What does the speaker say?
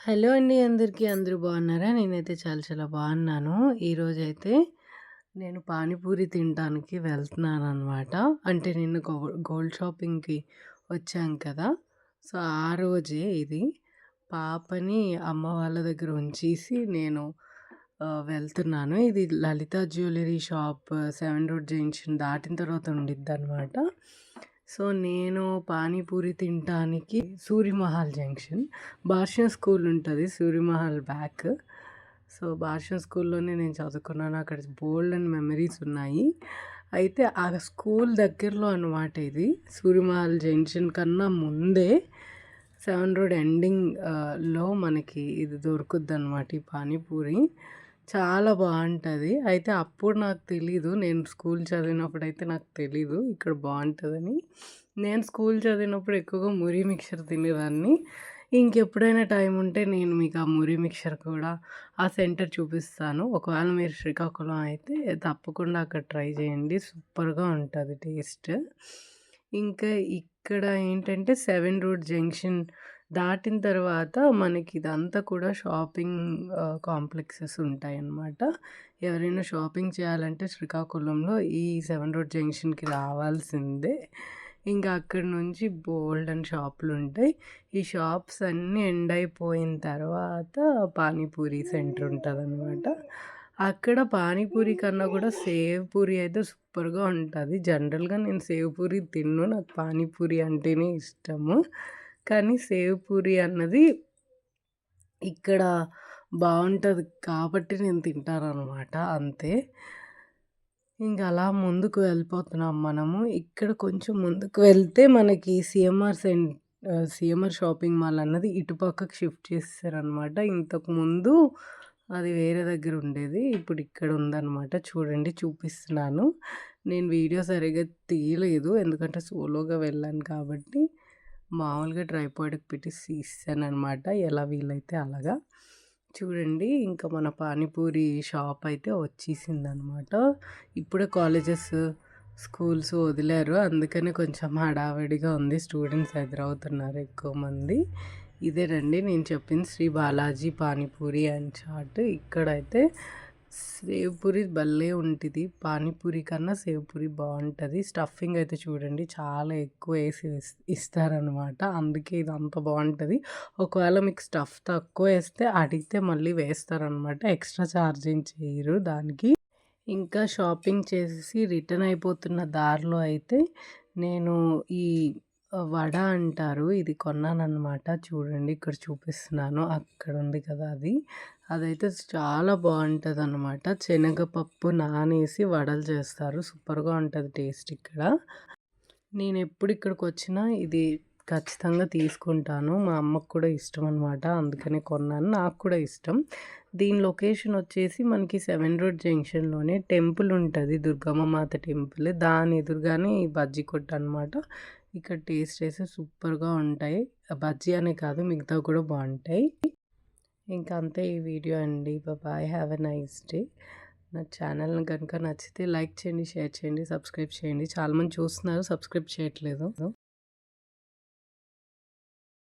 Hello అండి అందరికీ. అందరూ బాగున్నారా? నేనైతే చాలా చాలా బాగున్నాను. ఈరోజైతే నేను పానీపూరి తినటానికి వెళ్తున్నాననమాట. అంటే నిన్న గోల్డ్ షాపింగ్‌కి వచ్చాం కదా! సో, ఆ రోజే ఇది. పాపని అమ్మ వాళ్ళ దగ్గర ఉంచేసి నేను వెళ్తున్నాను. ఇది లలిత జ్యువెల్లరీ షాప్ 7 రోడ్ జంక్షన్ దాటిన తర్వాత ఉండిద్దనమాట. సో, నేను పానీపూరి తినటానికి సూరిమహల్ జంక్షన్, భాష్యం స్కూల్ ఉంటది సూరిమహల్ బ్యాక్. సో, భాష్యం స్కూల్‌లోనే నేను చదువుకున్నాను. అక్కడ బోలెడన్ని మెమరీస్ ఉన్నాయి. అయితే ఆ స్కూల్ దగ్గరలో అనమాట ఇది. సూరిమహల్ జంక్షన్ కన్నా ముందే 7 రోడ్ ఎండింగ్ లో మనకి ఇది దొరుకుద్దనమాట ఈ పానీపూరి. చాలా బావుంటది. అయితే అప్పుడు నాకు తెలీదు. నేను స్కూల్ చదివినప్పుడైతే నాకు తెలీదు ఇక్కడ బావుంటదని. నేను స్కూల్ చదివినప్పుడు ఎక్కువగా మురి మిక్చర్ తినేదాన్ని. ఇంకెప్పుడైనా టైం ఉంటే నేను మీకు ఆ మురి మిక్చర్ కూడా ఆ సెంటర్ చూపిస్తాను. ఒకవేళ మీరు శ్రీకాకుళం అయితే తప్పకుండా అక్కడ ట్రై చేయండి. సూపర్‌గా ఉంటది టేస్ట్. ఇంకా ఇక్కడ ఏంటంటే 7 రోడ్ జంక్షన్ దాటిన తర్వాత మనకి ఇదంతా కూడా షాపింగ్ కాంప్లెక్సెస్ ఉంటాయన్నమాట. ఎవరైనా షాపింగ్ చేయాలంటే శ్రీకాకుళంలో ఈ 7 రోడ్ జంక్షన్‌కి రావాల్సిందే. ఇంకా అక్కడి నుంచి బోలెడన్ని షాపులుంటాయి. ఈ షాప్స్ అన్నీ ఎండ్ అయిపోయిన తర్వాత పానీపూరి సెంటర్ ఉంటదనమాట. అక్కడ పానీపూరి కన్నా కూడా సేవ్ పూరి అయితే సూపర్‌గా ఉంటది. జనరల్‌గా నేను సేవ్ పూరి తినను. నాకు పానీపూరి అంటేనే ఇష్టము. కానీ సేవ్ పూరి అన్నది ఇక్కడ బావుంటది కాబట్టి నేను తింటాననమాట అంతే. ఇంక అలా ముందుకు వెళ్ళిపోతున్నాం మనము. ఇక్కడ కొంచెం ముందుకు వెళ్తే మనకి సీఎంఆర్ షాపింగ్ మాల్ అన్నది ఇటు పక్కకు షిఫ్ట్ చేసేసారనమాట. ఇంతకుముందు అది వేరే దగ్గర ఉండేది. ఇప్పుడు ఇక్కడ ఉందనమాట. చూడండి చూపిస్తున్నాను. నేను వీడియో సరిగ్గా తీయలేదు. ఎందుకంటే సోలోగా వెళ్ళాను కాబట్టి మామూలుగా ట్రైపాడ్‌కి పెట్టేసి తీసేసాననమాట. ఎలా వీలైతే అలాగా. చూడండి ఇంకా మన పానీపూరి షాప్ అయితే వచ్చేసిందనమాట. ఇప్పుడే కాలేజెస్, స్కూల్స్ వదిలారు. అందుకనే కొంచెం హడావిడిగా ఉంది. స్టూడెంట్స్ ఎదురవుతున్నారు ఎక్కువ మంది. ఇదేనండి నేను చెప్పింది శ్రీ బాలాజీ పానీపూరి అండ్ చాట్. ఇక్కడైతే సేవ్ పూరి భలే ఉంటది. పానీపూరి కన్నా సేవ్ పూరి బావుంటది. స్టఫింగ్ అయితే చూడండి చాలా ఎక్కువ ఏసి ఇస్తారనమాట. అందుకే ఇది అంత బావుంటది. ఒకవేళ మీకు స్టఫ్ తక్కువ ఏస్తే అడిగితే మళ్ళీ వేస్తారనమాట. ఎక్స్ట్రా ఛార్జ్ ఏం చేయరు దానికి. ఇంకా షాపింగ్ చేసేసి రిటర్న్ అయిపోతున్న దారిలో అయితే నేను ఈ వడ అంటారు. ఇది కొన్నాననమాట. చూడండి ఇక్కడ చూపిస్తున్నాను. అక్కడ ఉంది కదా అది. అదైతే చాలా బావుంటదనమాట. శనగపప్పు నానేసి వడలు చేస్తారు. సూపర్‌గా ఉంటది టేస్ట్ ఇక్కడ. నేనెప్పుడు ఇక్కడికొచ్చినా ఇది ఖచ్చితంగా తీసుకుంటాను. మా అమ్మకు కూడా ఇష్టం అనమాట. అందుకనే కొన్నాను. నాకు కూడా ఇష్టం. దీని లొకేషన్ వచ్చేసి మనకి 7 రోడ్ జంక్షన్‌లోనే టెంపుల్ ఉంటది. దుర్గమ్మ మాత టెంపుల్. దాని ఎదురుగానే ఈ బజ్జీ కొట్టు అనమాట. ఇక్కడ టేస్ట్ అయితే సూపర్‌గా ఉంటాయి. బజ్జీ అనే కాదు మిగతావి కూడా బావుంటాయి. ఇంకా అంతే ఈ వీడియో అండి. Bye. Have a nice day. నా ఛానల్‌ని గనుక నచ్చితే లైక్ చేయండి, షేర్ చేయండి, సబ్స్క్రైబ్ చేయండి. చాలామంది చూస్తున్నారు సబ్స్క్రైబ్ చేయట్లేదు.